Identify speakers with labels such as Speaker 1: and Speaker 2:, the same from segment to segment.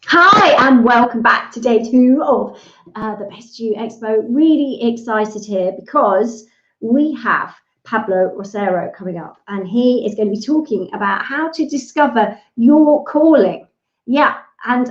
Speaker 1: Hi, and welcome back to day two of the Best You Expo. Really excited here because we have Pablo Rosero coming up, and he is going to be talking about how to discover your calling. Yeah, and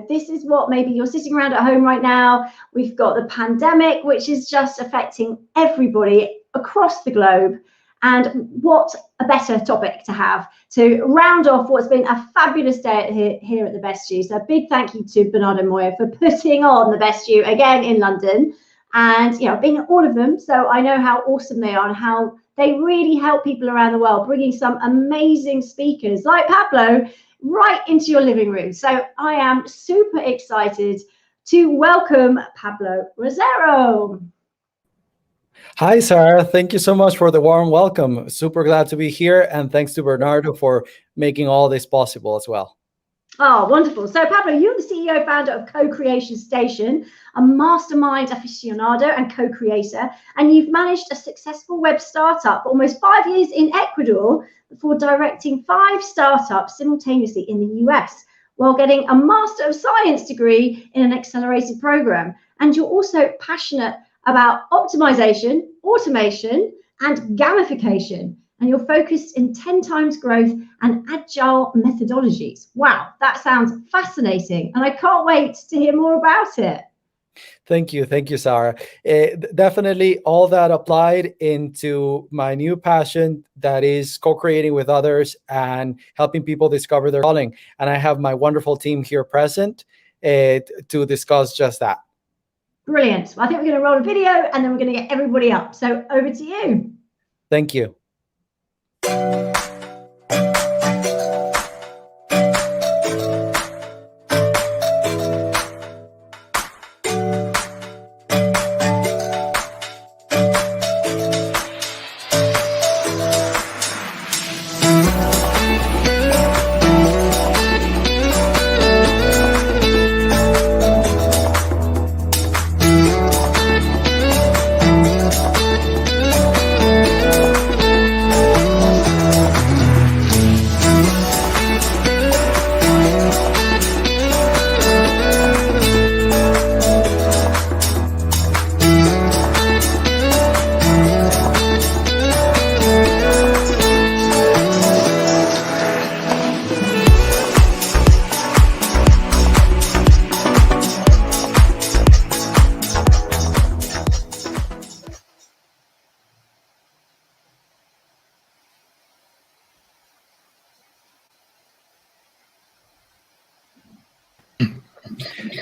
Speaker 1: this is what maybe you're sitting around at home right now. We've got the pandemic, which is just affecting everybody across the globe. And what a better topic to have to round off what's been a fabulous day here at the Best You. So a big thank you to Bernardo Moya for putting on the Best You again in London. And being at all of them, so I know how awesome they are and how they really help people around the world, bringing some amazing speakers like Pablo right into your living room. So I am super excited to welcome Pablo Rosero.
Speaker 2: Hi, Sarah. Thank you so much for the warm welcome. Super glad to be here. And thanks to Bernardo for making all this possible as well.
Speaker 1: Oh, wonderful. So, Pablo, you're the CEO founder of CoCreation Station, a mastermind aficionado and co-creator, and you've managed a successful web startup for almost 5 years in Ecuador before directing 5 startups simultaneously in the US, while getting a Master of Science degree in an accelerated program. And you're also passionate about optimization, automation, and gamification. And you're focused in 10 times growth and agile methodologies. Wow, that sounds fascinating. And I can't wait to hear more about it.
Speaker 2: Thank you. Thank you, Sarah. Definitely all that applied into my new passion, that is co-creating with others and helping people discover their calling. And I have my wonderful team here present to discuss just that.
Speaker 1: Brilliant. Well, I think we're going to roll a video and then we're going to get everybody up. So over to you.
Speaker 2: Thank you.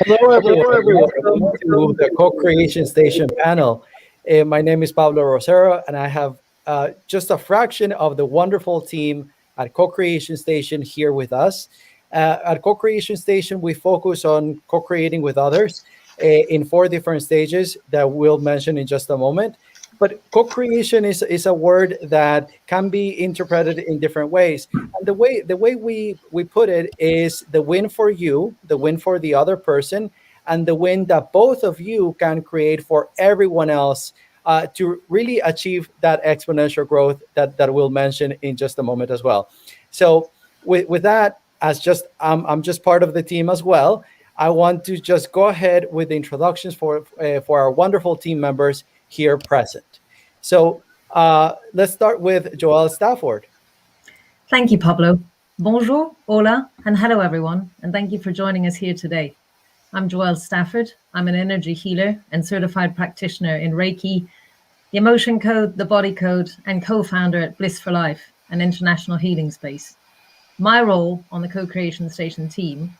Speaker 2: Hello, everyone. Welcome to the Co-Creation Station panel. My name is Pablo Rosero, and I have just a fraction of the wonderful team at Co-Creation Station here with us. At Co-Creation Station, we focus on co-creating with others in 4 different stages that we'll mention in just a moment. But co-creation is a word that can be interpreted in different ways. And the way we put it is the win for you, the win for the other person, and the win that both of you can create for everyone else to really achieve that exponential growth that we'll mention in just a moment as well. So with that, as just I'm just part of the team as well, I want to just go ahead with the introductions for our wonderful team members here present. So let's start with Joelle Stafford.
Speaker 3: Thank you, Pablo. Bonjour, hola, and hello, everyone. And thank you for joining us here today. I'm Joelle Stafford. I'm an energy healer and certified practitioner in Reiki, the Emotion Code, the Body Code, and co-founder at Bliss for Life, an international healing space. My role on the Co-Creation Station team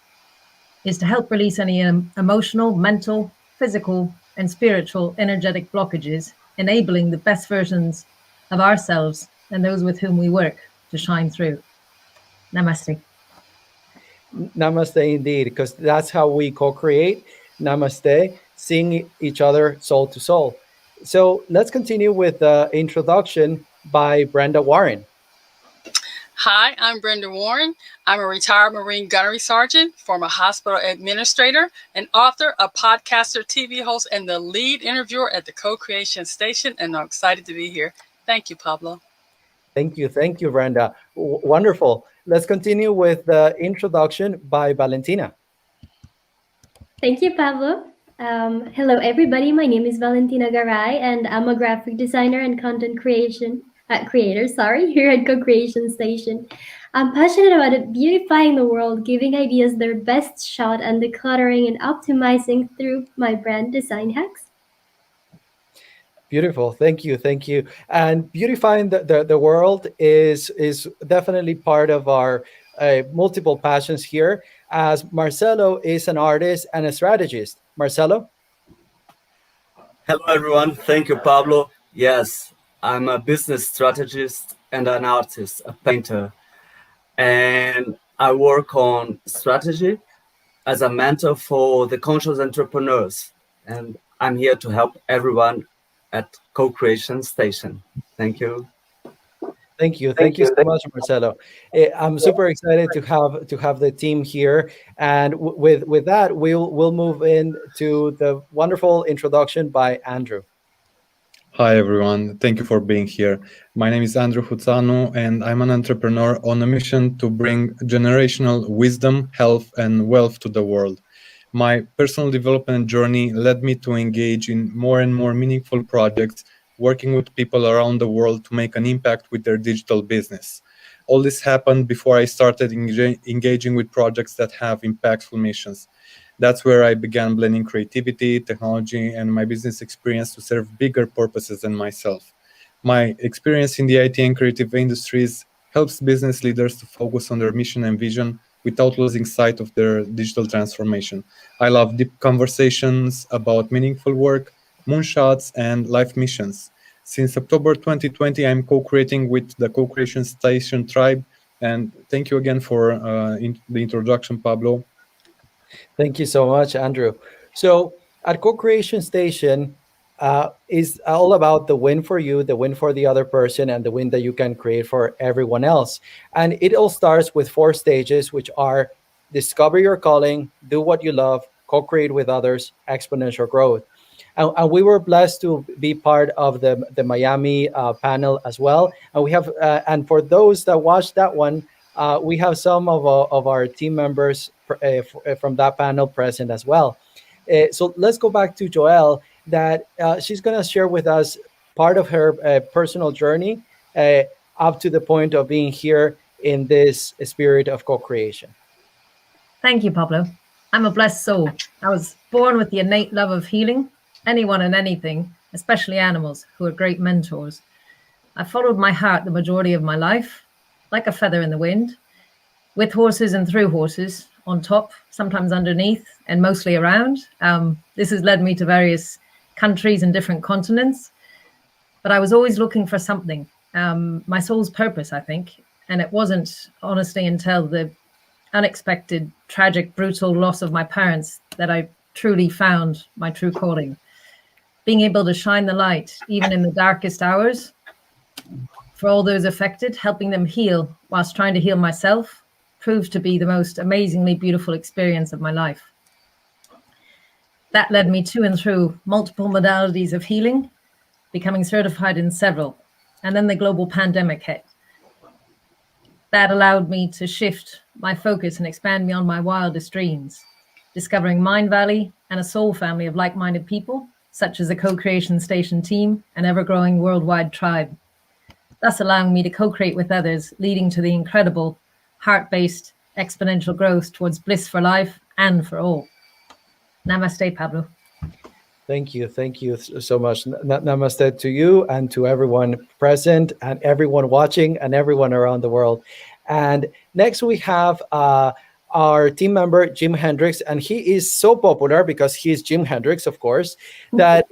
Speaker 3: is to help release any emotional, mental, physical, and spiritual energetic blockages, enabling the best versions of ourselves and those with whom we work to shine through. Namaste.
Speaker 2: Namaste indeed, because that's how we co-create. Namaste, seeing each other soul to soul. So let's continue with the introduction by Brenda Warren.
Speaker 4: Hi, I'm Brenda Warren. I'm a retired Marine Gunnery Sergeant, former hospital administrator, an author, a podcaster, TV host, and the lead interviewer at the Co-Creation Station, and I'm excited to be here. Thank you, Pablo.
Speaker 2: Thank you, Brenda. Wonderful. Let's continue with the introduction by Valentina.
Speaker 5: Thank you, Pablo. Hello, everybody. My name is Valentina Garay, and I'm a graphic designer and content creator. Sorry, here at CoCreation Station. I'm passionate about it, beautifying the world, giving ideas their best shot, and decluttering and optimizing through my brand design hacks.
Speaker 2: Beautiful. Thank you. Thank you. And beautifying the world is definitely part of our multiple passions here, as Marcelo is an artist and a strategist. Marcelo?
Speaker 6: Hello, everyone. Thank you, Pablo. Yes, I'm a business strategist and an artist, a painter, and I work on strategy as a mentor for the conscious entrepreneurs. And I'm here to help everyone at Co-Creation Station. Thank you.
Speaker 2: Thank you. Thank you so much, Marcelo. I'm super excited to have the team here. And with that, we'll move into the wonderful introduction by Andrew.
Speaker 7: Hi, everyone. Thank you for being here. My name is Andrew Huțanu, and I'm an entrepreneur on a mission to bring generational wisdom, health, and wealth to the world. My personal development journey led me to engage in more and more meaningful projects, working with people around the world to make an impact with their digital business. All this happened before I started engaging with projects that have impactful missions. That's where I began blending creativity, technology, and my business experience to serve bigger purposes than myself. My experience in the IT and creative industries helps business leaders to focus on their mission and vision without losing sight of their digital transformation. I love deep conversations about meaningful work, moonshots, and life missions. Since October 2020, I'm co-creating with the Co-Creation Station tribe. And thank you again for the introduction, Pablo.
Speaker 2: Thank you so much, Andrew. So at Co-Creation Station is all about the win for you, the win for the other person, and the win that you can create for everyone else. And it all starts with 4 stages, which are discover your calling, do what you love, co-create with others, exponential growth. And we were blessed to be part of the Miami panel as well. And we have, and for those that watched that one, we have some of our team members from that panel present as well. So let's go back to Joelle, that she's going to share with us part of her personal journey up to the point of being here in this spirit of co-creation.
Speaker 3: Thank you, Pablo. I'm a blessed soul. I was born with the innate love of healing anyone and anything, especially animals, who are great mentors. I followed my heart the majority of my life, like a feather in the wind, with horses and through horses, on top, sometimes underneath, and mostly around. This has led me to various countries and different continents, but I was always looking for something, my soul's purpose, I think. And it wasn't, honestly, until the unexpected, tragic, brutal loss of my parents that I truly found my true calling. Being able to shine the light, even in the darkest hours, for all those affected, helping them heal whilst trying to heal myself, proved to be the most amazingly beautiful experience of my life. That led me to and through multiple modalities of healing, becoming certified in several, and then the global pandemic hit. That allowed me to shift my focus and expand beyond my wildest dreams, discovering Mind Valley and a soul family of like-minded people, such as the Co-Creation Station team and ever-growing worldwide tribe, thus allowing me to co-create with others, leading to the incredible heart-based exponential growth towards bliss for life and for all. Namaste, Pablo.
Speaker 2: Thank you. Thank you so much. Namaste to you and to everyone present and everyone watching and everyone around the world. And next we have our team member, Jim Hendricks, and he is so popular because he's Jim Hendricks, of course, that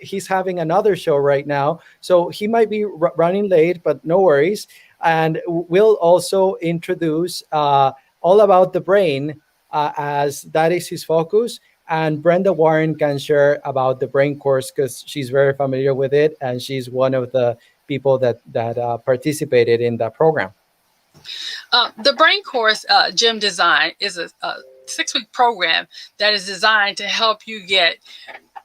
Speaker 2: he's having another show right now. So he might be running late, but no worries. And we'll also introduce all about the brain as that is his focus. And Brenda Warren can share about the brain course because she's very familiar with it. And she's one of the people that participated in that program.
Speaker 4: The brain course Jim designed is a 6-week program that is designed to help you get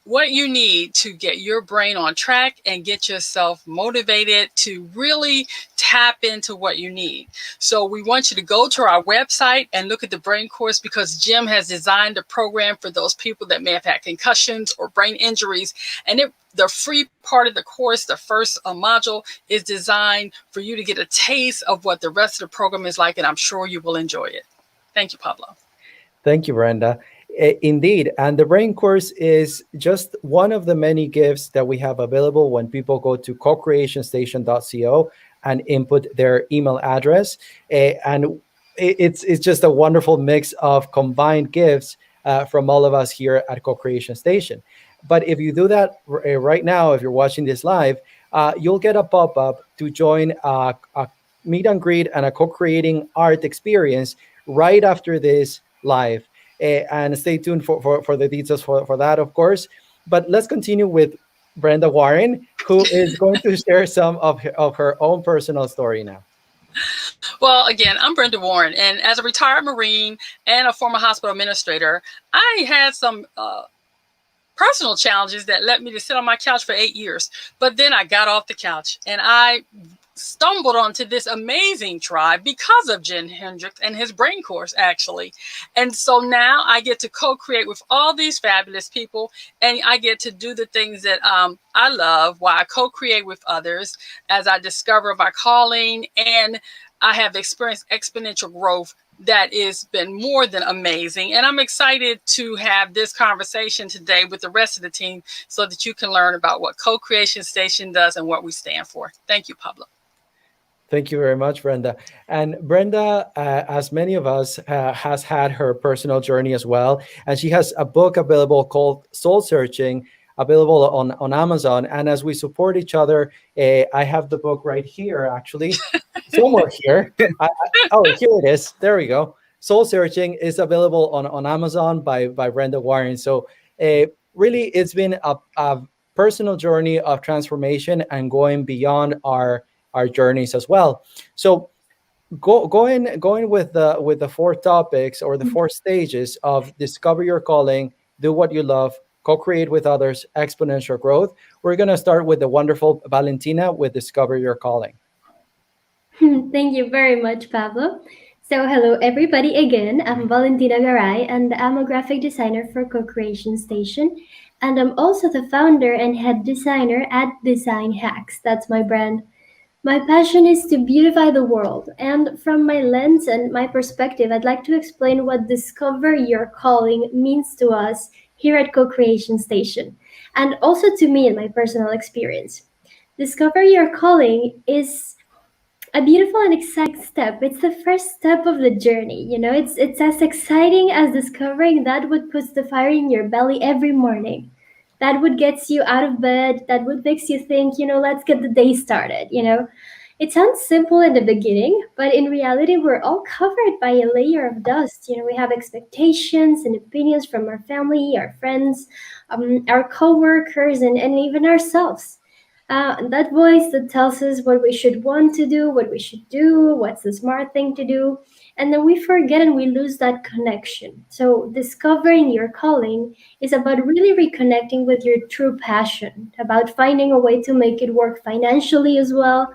Speaker 4: what you need to get your brain on track and get yourself motivated to really tap into what you need. So we want you to go to our website and look at the brain course, because Jim has designed a program for those people that may have had concussions or brain injuries. And the free part of the course, the first module, is designed for you to get a taste of what the rest of the program is like, and I'm sure you will enjoy it. Thank you, Pablo.
Speaker 2: Thank you, Brenda. Indeed. And the brain course is just one of the many gifts that we have available when people go to CoCreationStation.co and input their email address. And it's just a wonderful mix of combined gifts from all of us here at CoCreation Station. But if you do that right now, if you're watching this live, you'll get a pop-up to join a meet and greet and a co-creating art experience right after this live. And stay tuned for the details for that, of course. But let's continue with Brenda Warren, who is going to share some of her own personal story now.
Speaker 4: Well, again, I'm Brenda Warren, and as a retired Marine and a former hospital administrator, I had some personal challenges that led me to sit on my couch for 8 years. But then I got off the couch and I stumbled onto this amazing tribe because of Jen Hendricks and his brain course, actually. And so now I get to co-create with all these fabulous people, and I get to do the things that I love while I co-create with others as I discover my calling, and I have experienced exponential growth that has been more than amazing. And I'm excited to have this conversation today with the rest of the team so that you can learn about what CoCreation Station does and what we stand for. Thank you, Pablo.
Speaker 2: Thank you very much, Brenda. And Brenda, as many of us, has had her personal journey as well. And she has a book available called Soul Searching, available on Amazon. And as we support each other, I have the book right here, actually, somewhere here. Oh, here it is. There we go. Soul Searching is available on Amazon by Brenda Warren. So really, it's been a personal journey of transformation and going beyond our journeys as well. So going with the 4 topics or the 4 stages of discover your calling, do what you love, co-create with others, exponential growth. We're going to start with the wonderful Valentina with discover your calling.
Speaker 5: Thank you very much, Pablo. So hello everybody again. I'm Valentina Garay and I'm a graphic designer for CoCreation Station. And I'm also the founder and head designer at Design Hacks. That's my brand. My passion is to beautify the world, and from my lens and my perspective, I'd like to explain what discover your calling means to us here at CoCreation Station, and also to me in my personal experience. Discover your calling is a beautiful and exciting step. It's the first step of the journey. It's as exciting as discovering that what puts the fire in your belly every morning. That what gets you out of bed, that what makes you think, let's get the day started. It sounds simple in the beginning, but in reality, we're all covered by a layer of dust. We have expectations and opinions from our family, our friends, our coworkers, and even ourselves. That voice that tells us what we should want to do, what we should do, what's the smart thing to do. And then we forget and we lose that connection. So discovering your calling is about really reconnecting with your true passion, about finding a way to make it work financially as well.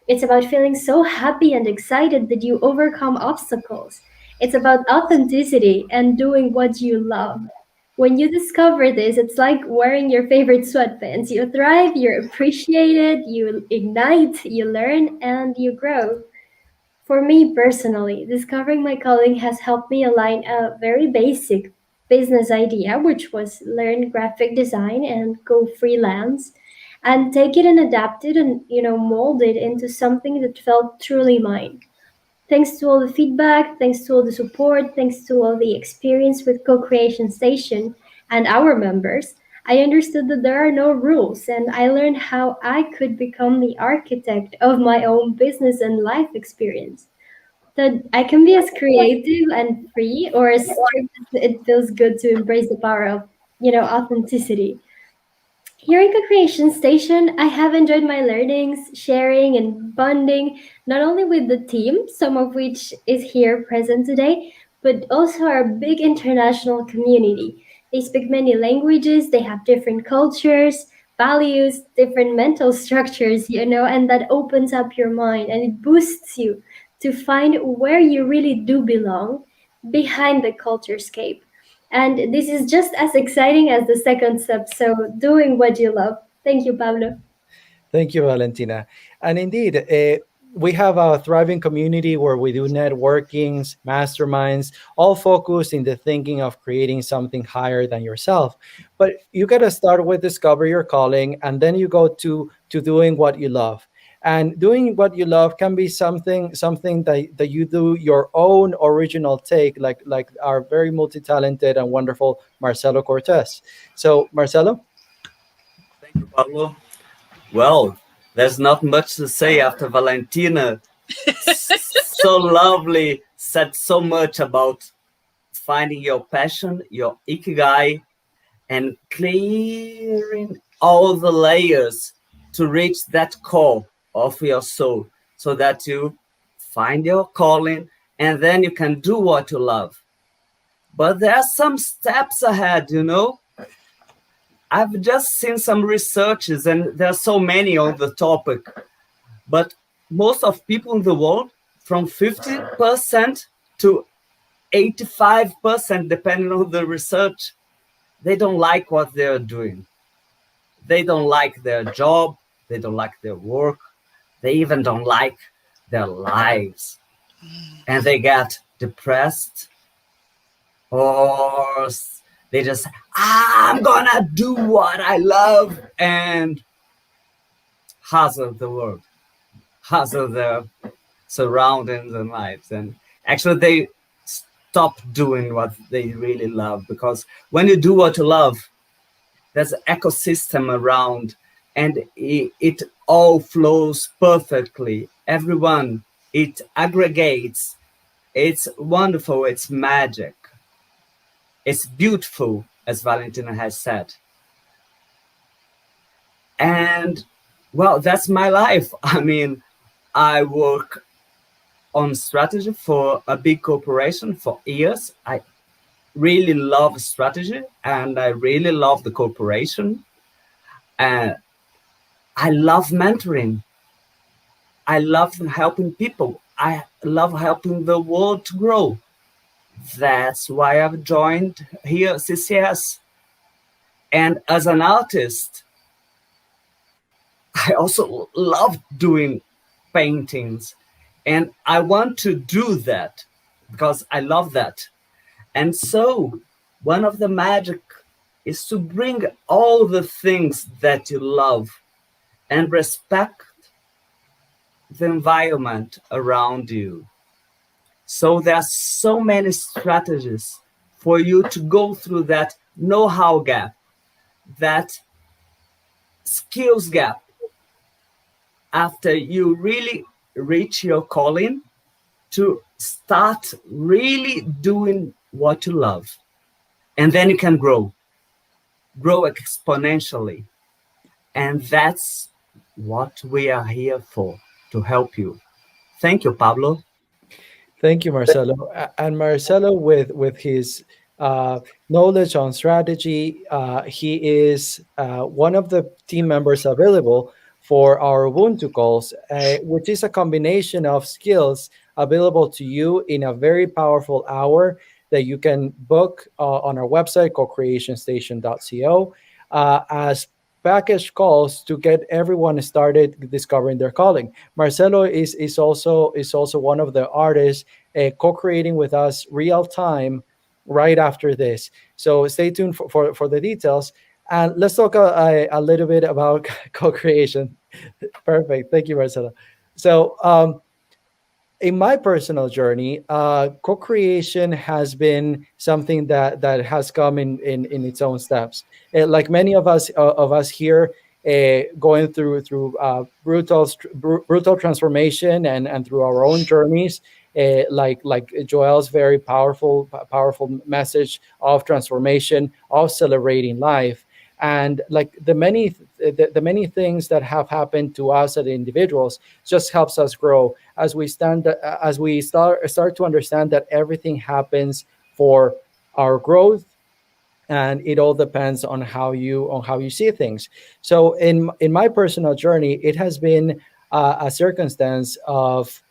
Speaker 5: It's about feeling so happy and excited that you overcome obstacles. It's about authenticity and doing what you love. When you discover this, it's like wearing your favorite sweatpants. You thrive, you're appreciated, you ignite, you learn, and you grow. For me personally, discovering my calling has helped me align a very basic business idea, which was learn graphic design and go freelance, and take it and adapt it and mold it into something that felt truly mine. Thanks to all the feedback, thanks to all the support, thanks to all the experience with Co-Creation Station and our members, I understood that there are no rules, and I learned how I could become the architect of my own business and life experience. That I can be as creative and free or as strict as it feels good to embrace the power of, authenticity. Here in Co-Creation Station, I have enjoyed my learnings, sharing, and bonding not only with the team, some of which is here present today, but also are a big international community. They speak many languages, they have different cultures, values, different mental structures, and that opens up your mind and it boosts you to find where you really do belong behind the culturescape. And this is just as exciting as the second step. So, doing what you love. Thank you, Pablo.
Speaker 2: Thank you, Valentina. And indeed, we have a thriving community where we do networkings, masterminds, all focused in the thinking of creating something higher than yourself. But you got to start with discover your calling, and then you go to doing what you love. And doing what you love can be something that you do your own original take, like our very multi-talented and wonderful Marcelo Cortez. So, Marcelo.
Speaker 6: Thank you, Pablo. Well, there's not much to say after Valentina so lovely said so much about finding your passion, your ikigai, and clearing all the layers to reach that core of your soul so that you find your calling and then you can do what you love. But there are some steps ahead, I've just seen some researches and there are so many on the topic, but most of people in the world, from 50% to 85%, depending on the research, they don't like what they're doing. They don't like their job. They don't like their work. They even don't like their lives. And they get depressed, or they just, I'm gonna do what I love and hustle the world, hustle their surroundings and lives. And actually, they stop doing what they really love, because when you do what you love, there's an ecosystem around and it all flows perfectly. Everyone, it aggregates. It's wonderful. It's magic. It's beautiful, as Valentina has said. And well, that's my life. I mean, I work on strategy for a big corporation for years. I really love strategy and I really love the corporation. And I love mentoring. I love helping people. I love helping the world to grow. That's why I've joined here CCS. And as an artist, I also love doing paintings. And I want to do that because I love that. And so one of the magic is to bring all the things that you love and respect the environment around you. So there are so many strategies for you to go through that know-how gap, that skills gap. After you really reach your calling, to start really doing what you love. And then you can grow exponentially. And that's what we are here for, to help you. Thank you, Pablo.
Speaker 2: Thank you, Marcelo. And Marcelo, with his knowledge on strategy, he is one of the team members available for our Ubuntu calls, which is a combination of skills available to you in a very powerful hour that you can book on our website, CoCreationStation.co, as package calls to get everyone started discovering their calling. Marcelo is also one of the artists co-creating with us real time right after this. So stay tuned for the details. And let's talk a little bit about co-creation. Perfect. Thank you, Marcelo. So in my personal journey, co-creation has been something that has come in its own steps. Like many of us here, going through brutal transformation and through our own journeys, like Joel's very powerful message of transformation, of celebrating life. And like the many things that have happened to us as individuals just helps us grow as we start to understand that everything happens for our growth, and it all depends on how you see things. So in my personal journey, it has been a circumstance of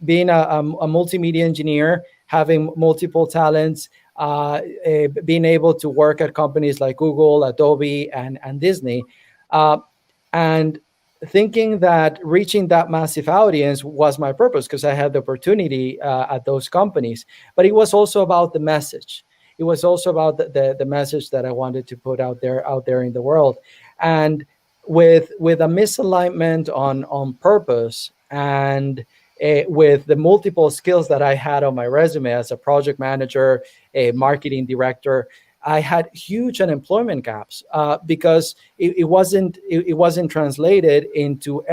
Speaker 2: being a multimedia engineer, having multiple talents, being able to work at companies like Google, Adobe, and Disney, uh, and thinking that reaching that massive audience was my purpose because I had the opportunity at those companies. But it was also about the message. It was also about the message that I wanted to put out there in the world. And with a misalignment on purpose, and with the multiple skills that I had on my resume as a project manager, a marketing director, I had huge unemployment gaps because it wasn't translated into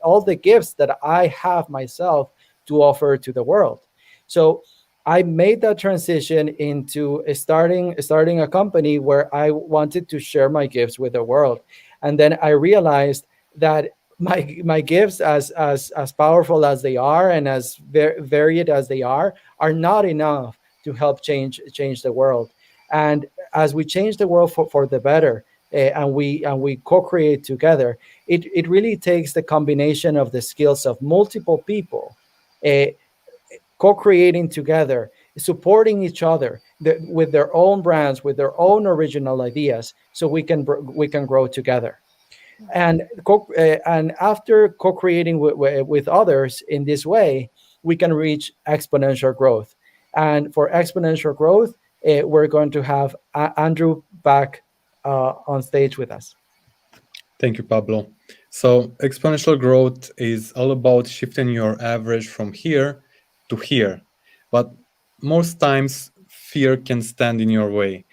Speaker 2: all the gifts that I have myself to offer to the world. So I made that transition into starting a company where I wanted to share my gifts with the world. And then I realized that my gifts, as powerful as they are and as varied as they are not enough to help change the world. And as we change the world for the better, and we co-create together, it really takes the combination of the skills of multiple people, uh, co-creating together, supporting each other with their own brands, with their own original ideas, so we can grow together. And after co-creating with others in this way, we can reach exponential growth. And for exponential growth, we're going to have Andrew back on stage with us.
Speaker 7: Thank you, Pablo. So exponential growth is all about shifting your average from here to here. But most times, fear can stand in your way.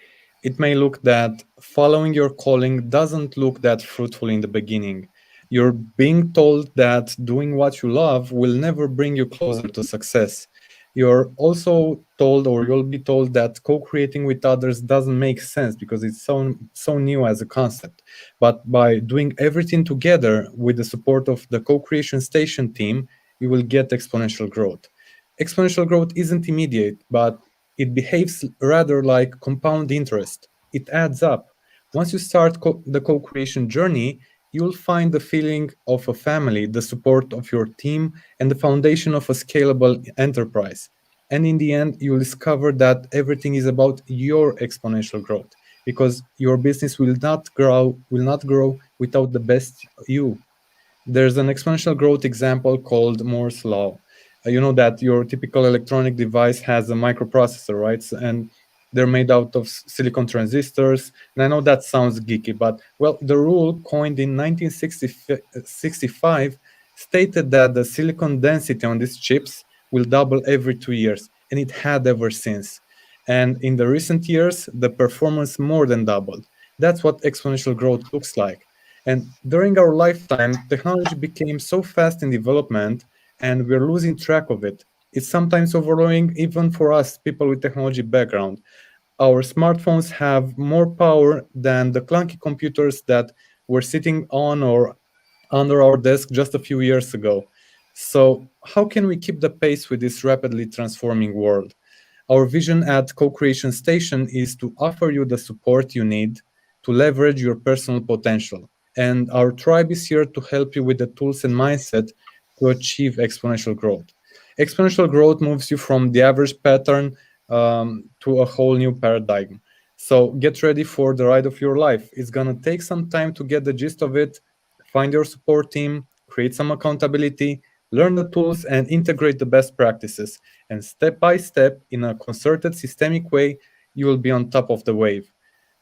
Speaker 7: It may look that following your calling doesn't look that fruitful in the beginning. You're being told that doing what you love will never bring you closer to success. You're also told, or you'll be told, that co-creating with others doesn't make sense because it's so new as a concept. But by doing everything together with the support of the Co-Creation Station team, you will get exponential growth. Exponential growth isn't immediate, but it behaves rather like compound interest. It adds up. Once you start the co-creation journey, you'll find the feeling of a family, the support of your team, and the foundation of a scalable enterprise. And in the end, you'll discover that everything is about your exponential growth, because your business will not grow without the best you. There's an exponential growth example called Moore's law. You know that your typical electronic device has a microprocessor, right? And they're made out of silicon transistors. And I know that sounds geeky, but well, the rule coined in 1965 stated that the silicon density on these chips will double every 2 years, and it had ever since. And in the recent years, the performance more than doubled. That's what exponential growth looks like. And during our lifetime, technology became so fast in development, and we're losing track of it. It's sometimes overwhelming even for us, people with technology background. Our smartphones have more power than the clunky computers that were sitting on or under our desk just a few years ago. So, how can we keep the pace with this rapidly transforming world? Our vision at Co-Creation Station is to offer you the support you need to leverage your personal potential. And our tribe is here to help you with the tools and mindset to achieve exponential growth. Exponential growth moves you from the average pattern to a whole new paradigm. So get ready for the ride of your life. It's going to take some time to get the gist of it, find your support team, create some accountability, learn the tools, and integrate the best practices. And step by step, in a concerted, systemic way, you will be on top of the wave.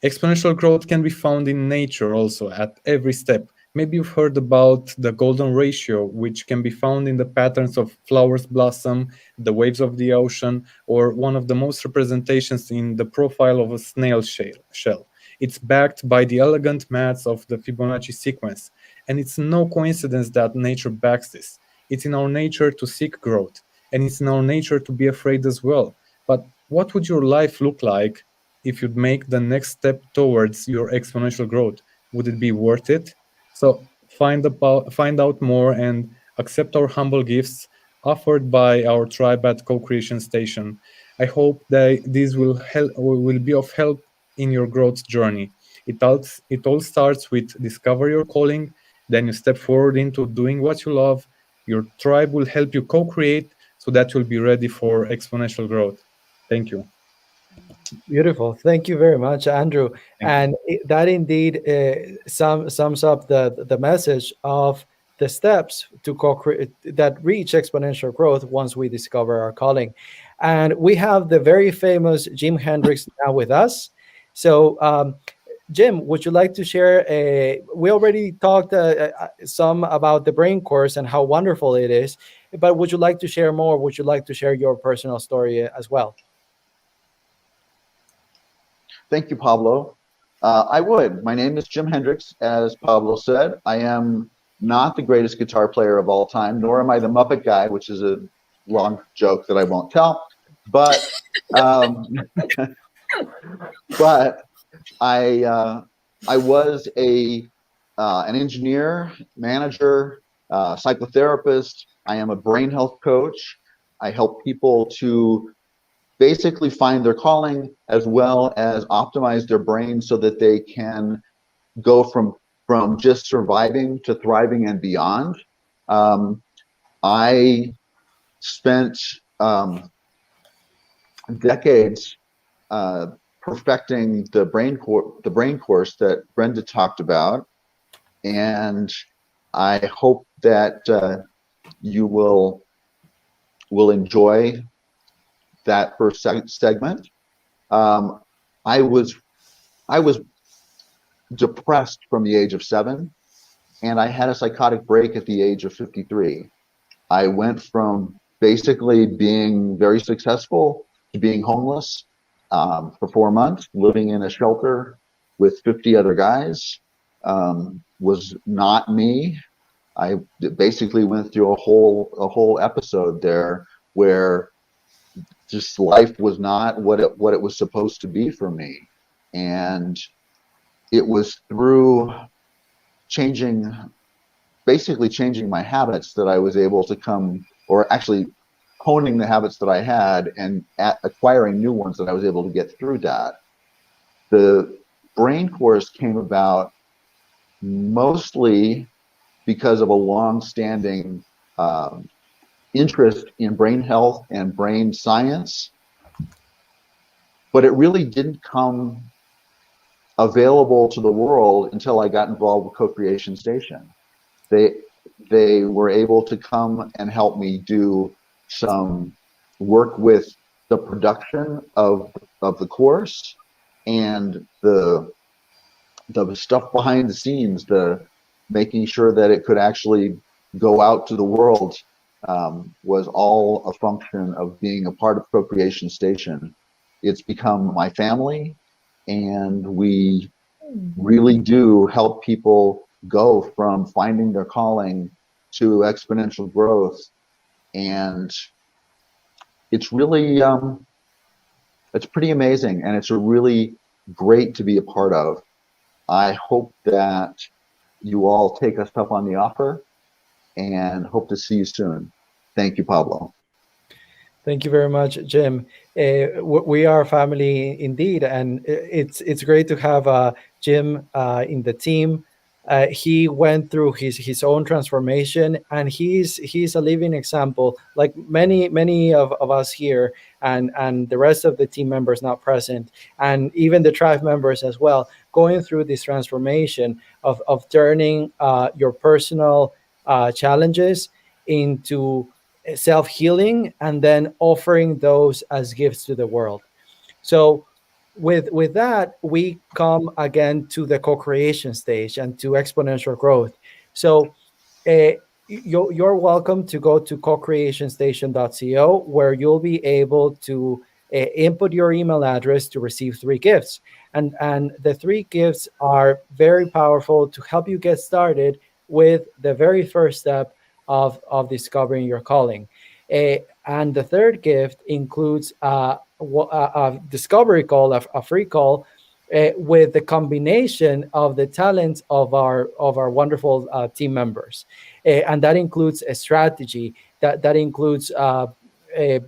Speaker 7: Exponential growth can be found in nature also at every step. Maybe you've heard about the golden ratio, which can be found in the patterns of flowers blossom, the waves of the ocean, or one of the most representations in the profile of a snail shell. It's backed by the elegant maths of the Fibonacci sequence. And it's no coincidence that nature backs this. It's in our nature to seek growth, and it's in our nature to be afraid as well. But what would your life look like if you'd make the next step towards your exponential growth. Would it be worth it? So find out more and accept our humble gifts offered by our tribe at CoCreation Station. I hope that these will be of help in your growth journey. It all starts with discover your calling, then you step forward into doing what you love. Your tribe will help you co-create so that you'll be ready for exponential growth. Thank you.
Speaker 2: Beautiful. Thank you very much, Andrew. And that indeed sums up the message of the steps to co-create that reach exponential growth once we discover our calling. And we have the very famous Jim Hendricks now with us. So, Jim, would you like to share we already talked some about the brain course and how wonderful it is, but would you like to share more? Would you like to share your personal story as well?
Speaker 8: Thank you, Pablo. I would. My name is Jim Hendricks, as Pablo said. I am not the greatest guitar player of all time, nor am I the Muppet Guy, which is a long joke that I won't tell. But but I was an engineer, manager, psychotherapist. I am a brain health coach. I help people to basically find their calling as well as optimize their brain so that they can go from just surviving to thriving and beyond. I spent decades perfecting the brain course that Brenda talked about, and I hope that you will enjoy that first segment. I was depressed from the age of 7, and I had a psychotic break at the age of 53. I went from basically being very successful to being homeless for 4 months, living in a shelter with 50 other guys. Was not me. I basically went through a whole episode there where just life was not what it was supposed to be for me. And it was through basically changing my habits that I was able to come, or actually honing the habits that I had and acquiring new ones that I was able to get through that. The brain course came about mostly because of a long-standing interest in brain health and brain science, but it really didn't come available to the world until I got involved with CoCreation Station. They were able to come and help me do some work with the production of the course and the stuff behind the scenes, the making sure that it could actually go out to the world, was all a function of being a part of CoCreation Station. It's become my family, and we really do help people go from finding their calling to exponential growth. And it's really, it's pretty amazing, and it's a really great to be a part of. I hope that you all take us up on the offer, and hope to see you soon. Thank you, Pablo.
Speaker 2: Thank you very much, Jim. We are family indeed, and it's great to have Jim in the team. He went through his own transformation, and he's a living example, like many of us here, and the rest of the team members not present, and even the tribe members as well, going through this transformation of turning your personal challenges into self-healing and then offering those as gifts to the world. So with that, we come again to the co-creation stage and to exponential growth. So you're welcome to go to cocreationstation.co, where you'll be able to input your email address to receive 3 gifts. And the 3 gifts are very powerful to help you get started with the very first step of discovering your calling. And the third gift includes a discovery call, a free call, with the combination of the talents of our wonderful team members, and that includes a strategy, that includes the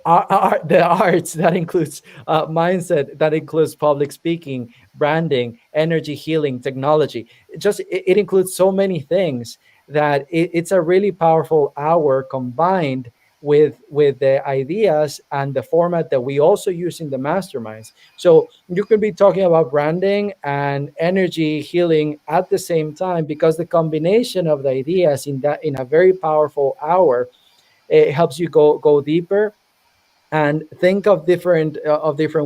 Speaker 2: arts, that includes mindset, that includes public speaking, branding, energy healing, technology. It includes so many things that it's a really powerful hour, combined with the ideas and the format that we also use in the masterminds. So you could be talking about branding and energy healing at the same time, because the combination of the ideas in a very powerful hour, it helps you go deeper and think of different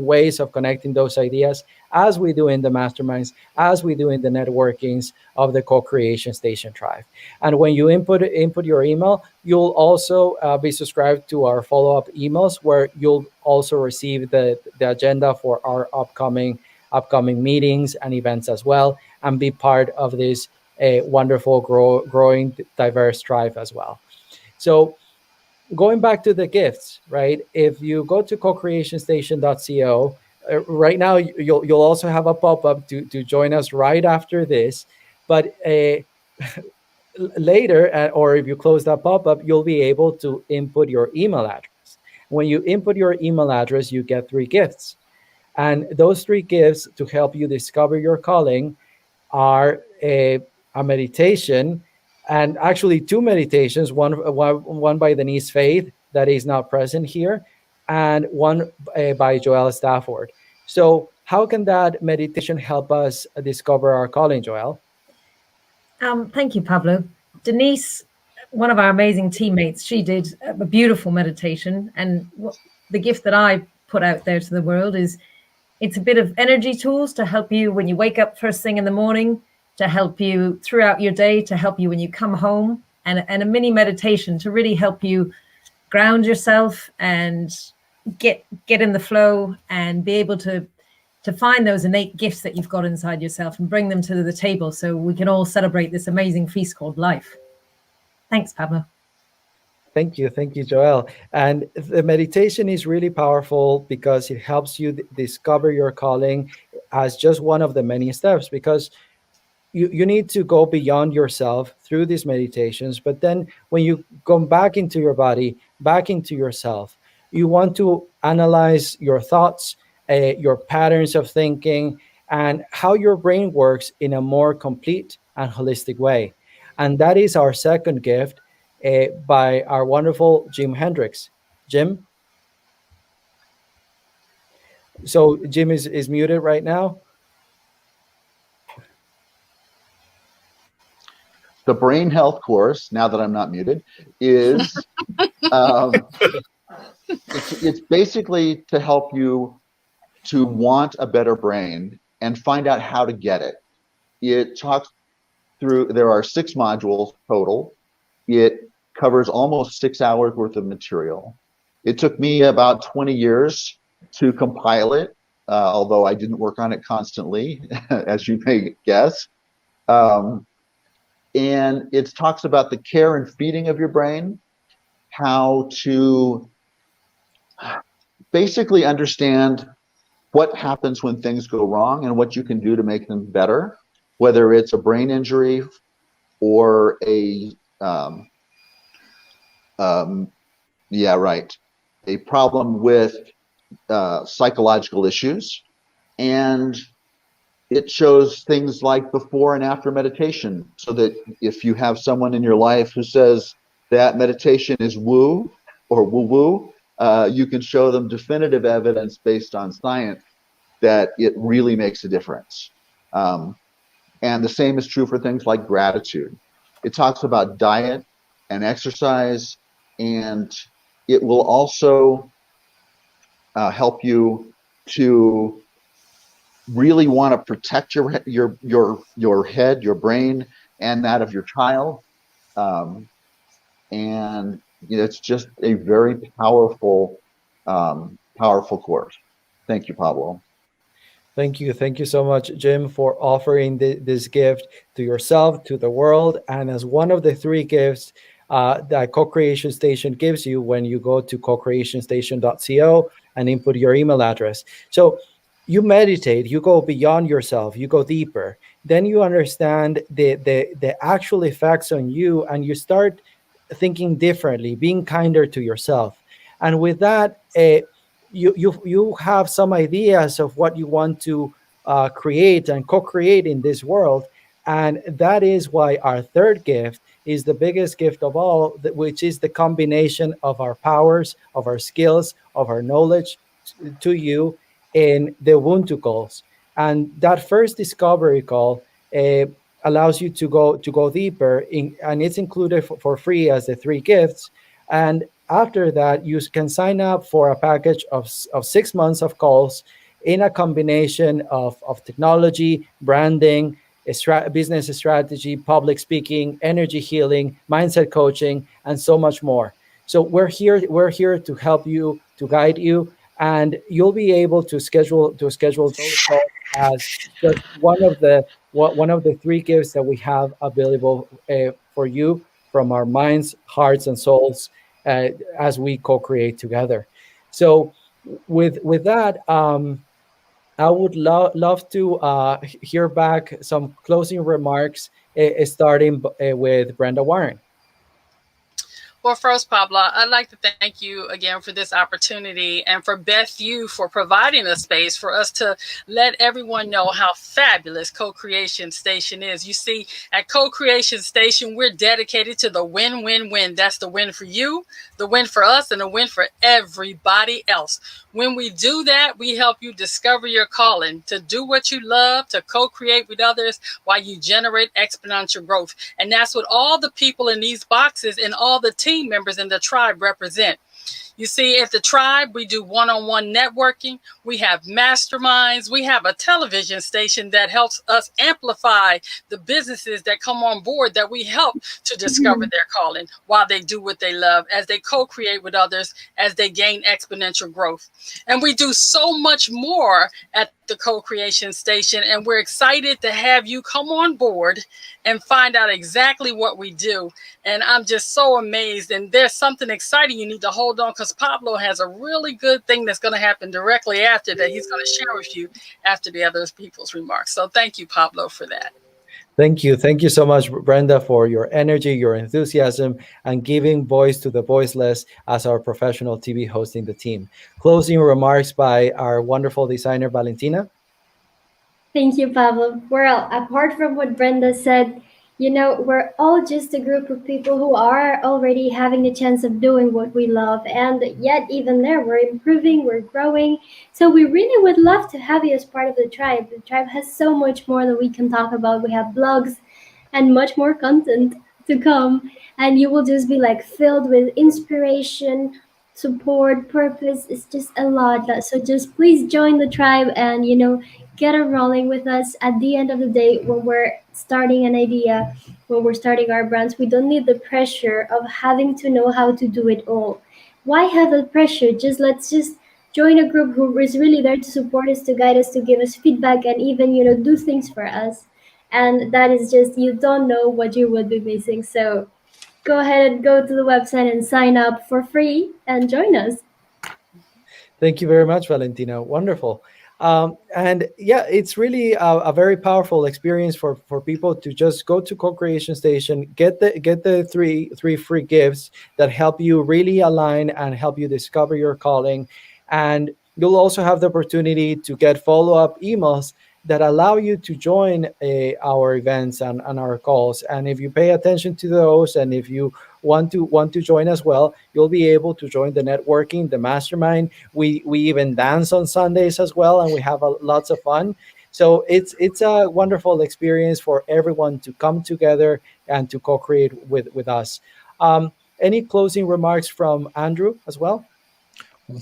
Speaker 2: ways of connecting those ideas, as we do in the masterminds, as we do in the networkings of the Co-Creation Station Tribe. And when you input your email, you'll also be subscribed to our follow-up emails, where you'll also receive the agenda for our upcoming meetings and events as well, and be part of this wonderful growing diverse tribe as well. So going back to the gifts, right? If you go to cocreationstation.co, right now you'll also have a pop-up to join us right after this. But later, or if you close that pop-up, you'll be able to input your email address. When you input your email address, you get 3 gifts. And those 3 gifts to help you discover your calling are a meditation, and actually 2 meditations, one by Denise Faith, that is not present here, and one by Joelle Stafford. So how can that meditation help us discover our calling, Joelle?
Speaker 3: Thank you, Pablo. Denise, one of our amazing teammates, she did a beautiful meditation. And the gift that I put out there to the world is, it's a bit of energy tools to help you when you wake up first thing in the morning, to help you throughout your day, to help you when you come home, and a mini meditation to really help you ground yourself and get in the flow, and be able to find those innate gifts that you've got inside yourself and bring them to the table, so we can all celebrate this amazing feast called life. Thanks, Pablo.
Speaker 2: Thank you, Joelle. And the meditation is really powerful because it helps you discover your calling as just one of the many steps, because you need to go beyond yourself through these meditations. But then when you come back into your body, back into yourself, you want to analyze your thoughts, your patterns of thinking, and how your brain works in a more complete and holistic way. And that is our second gift, by our wonderful Jim Hendricks. Jim? So Jim is muted right now.
Speaker 8: The brain health course, now that I'm not muted, is it's basically to help you to want a better brain and find out how to get it. It talks through, there are 6 modules total. It covers almost 6 hours worth of material. It took me about 20 years to compile it, although I didn't work on it constantly, as you may guess. And it talks about the care and feeding of your brain, how to basically understand what happens when things go wrong and what you can do to make them better, whether it's a brain injury or a a problem with psychological issues. And it shows things like before and after meditation, so that if you have someone in your life who says that meditation is woo or woo-woo, you can show them definitive evidence based on science that it really makes a difference. And the same is true for things like gratitude. It talks about diet and exercise, and it will also help you to really want to protect your head, your brain, and that of your child. And it's just a very powerful course. Thank you, Pablo.
Speaker 2: Thank you so much, Jim, for offering this gift to yourself, to the world, and as one of the 3 gifts that Co-Creation Station gives you when you go to cocreationstation.co and input your email address. So you meditate, you go beyond yourself, you go deeper. Then you understand the actual effects on you, and you start thinking differently, being kinder to yourself. And with that, you have some ideas of what you want to create and co-create in this world. And that is why our third gift is the biggest gift of all, which is the combination of our powers, of our skills, of our knowledge to you in the Ubuntu calls. And that first discovery call allows you to go deeper in, and it's included for free as the three gifts. And after that, you can sign up for a package of 6 months of calls in a combination of technology, branding, business strategy, public speaking, energy healing, mindset coaching, and so much more. So we're here to help you, to guide you, and you'll be able to schedule those calls as just one of the three gifts that we have available for you from our minds, hearts, and souls as we co-create together. So with that, I would love to hear back some closing remarks, starting with Brenda Warren.
Speaker 4: Well, first, Pablo, I'd like to thank you again for this opportunity, and for Beth You for providing a space for us to let everyone know how fabulous Co-Creation Station is. You see, at Co-Creation Station, we're dedicated to the win-win-win. That's the win for you, the win for us, and the win for everybody else. When we do that, we help you discover your calling, to do what you love, to co-create with others while you generate exponential growth. And that's what all the people in these boxes and all the team members in the tribe represent. You see, at the tribe, we do one-on-one networking. We have masterminds. We have a television station that helps us amplify the businesses that come on board, that we help to discover their calling while they do what they love, as they co-create with others, as they gain exponential growth. And we do so much more at the Co-Creation Station, and we're excited to have you come on board and find out exactly what we do. And I'm just so amazed. And there's something exciting you need to hold on, because Pablo has a really good thing that's going to happen directly after that he's going to share with you after the other people's remarks. So thank you, Pablo, for that.
Speaker 2: Thank you. Thank you so much, Brenda, for your energy, your enthusiasm, and giving voice to the voiceless as our professional TV hosting the team. Closing remarks by our wonderful designer, Valentina.
Speaker 5: Thank you, Pablo. Well, apart from what Brenda said, we're all just a group of people who are already having the chance of doing what we love. And yet, even there, we're improving, we're growing. So we really would love to have you as part of the tribe. The tribe has so much more that we can talk about. We have blogs and much more content to come. And you will just be like filled with inspiration, support, purpose. It's just a lot. So just please join the tribe and, get it rolling with us. At the end of the day, when we're starting an idea, when we're starting our brands, we don't need the pressure of having to know how to do it all. Why have the pressure? Let's just join a group who is really there to support us, to guide us, to give us feedback, and even do things for us. And that is just, you don't know what you would be missing. So go ahead and go to the website and sign up for free and join us.
Speaker 2: Thank you very much, Valentina. Wonderful. And yeah, it's really a very powerful experience for people to just go to Co-Creation Station, get the three free gifts that help you really align and help you discover your calling. And you'll also have the opportunity to get follow-up emails that allow you to join our events and our calls. And if you pay attention to those, and if you want to join as well, you'll be able to join the networking, the mastermind. We even dance on Sundays as well, and we have lots of fun. So it's a wonderful experience for everyone to come together and to co-create with us. Any closing remarks from Andrew as well?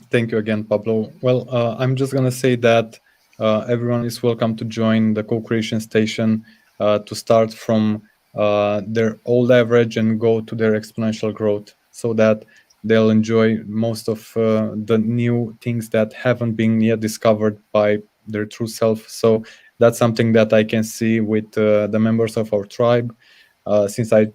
Speaker 7: Thank you again, Pablo. Well, I'm just going to say that everyone is welcome to join the Co-Creation Station, to start from their old average and go to their exponential growth, so that they'll enjoy most of the new things that haven't been yet discovered by their true self. So that's something that I can see with the members of our tribe. Since I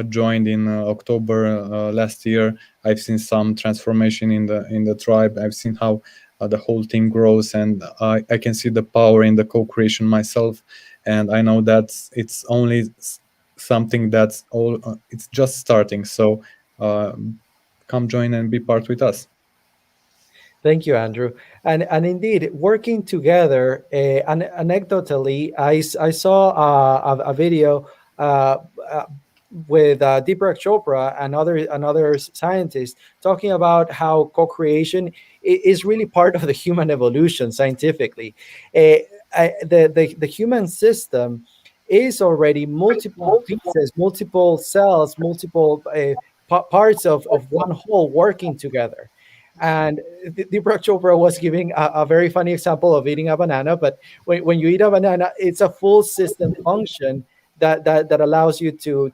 Speaker 7: joined in October last year, I've seen some transformation in the tribe. I've seen how the whole team grows, and I can see the power in the co-creation myself. And I know that it's only something that's all. It's just starting. So come join and be part with us.
Speaker 2: Thank you, Andrew. And indeed, working together, anecdotally, I saw a video uh, uh, with Deepak Chopra and other scientists talking about how co-creation is really part of the human evolution scientifically. The human system is already multiple pieces, multiple cells, multiple parts of one whole working together. And Deepak Chopra was giving a very funny example of eating a banana, but when you eat a banana, it's a full system function that allows you to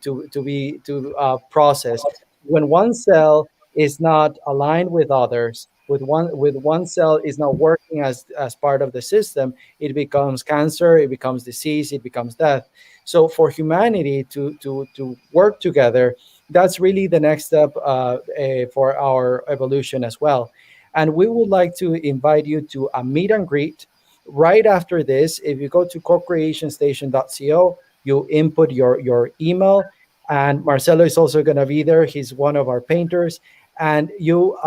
Speaker 2: process. When one cell is not aligned with others, with one cell is not working as part of the system, it becomes cancer, it becomes disease, it becomes death. So for humanity to work together, that's really the next step for our evolution as well. And we would like to invite you to a meet and greet right after this. If you go to CoCreationStation.co, you input your email, and Marcelo is also going to be there. He's one of our painters, and you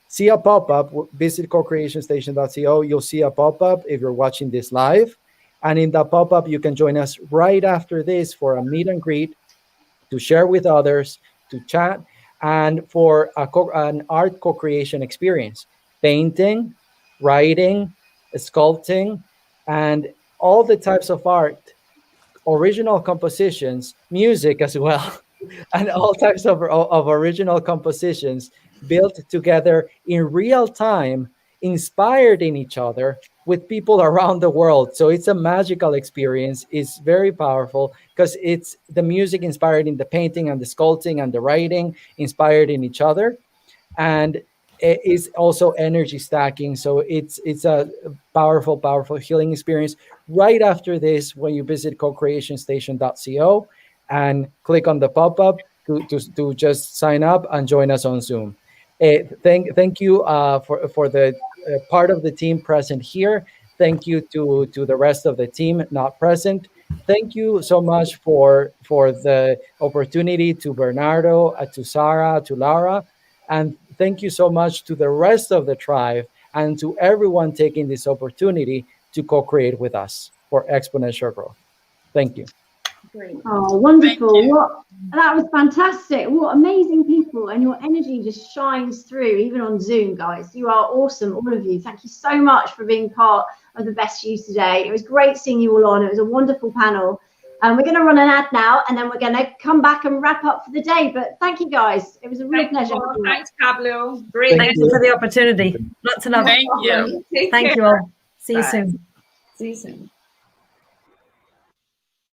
Speaker 2: see a pop-up. Visit CoCreationStation.co. You'll see a pop-up if you're watching this live, and in that pop-up you can join us right after this for a meet and greet, to share with others, to chat, and for an art co-creation experience: painting, writing, sculpting, and all the types of art, original compositions, music as well, and all types of original compositions built together in real time, inspired in each other with people around the world. So it's a magical experience. It's very powerful because it's the music inspired in the painting and the sculpting and the writing inspired in each other. And it is also energy stacking. So it's a powerful healing experience. Right after this, when you visit CoCreationStation.co and click on the pop-up to just sign up and join us on Zoom. Thank you for the part of the team present here. Thank you to the rest of the team not present. Thank you so much for the opportunity, to Bernardo, to Sarah, to Laura, and thank you so much to the rest of the tribe and to everyone taking this opportunity to co-create with us for exponential growth. Thank you.
Speaker 1: Great. Oh, wonderful. That was fantastic. What amazing people, and your energy just shines through even on Zoom, guys. You are awesome, all of you. Thank you so much for being part of the Best You today. It was great seeing you all on. It was a wonderful panel. We're going to run an ad now, and then we're going to come back and wrap up for the day. But thank you, guys. It was a real pleasure.
Speaker 9: Thanks, Pablo. Great.
Speaker 3: Thank you for the opportunity. Lots of love.
Speaker 4: Thank you.
Speaker 3: Thank you all. See you soon.
Speaker 9: See you soon.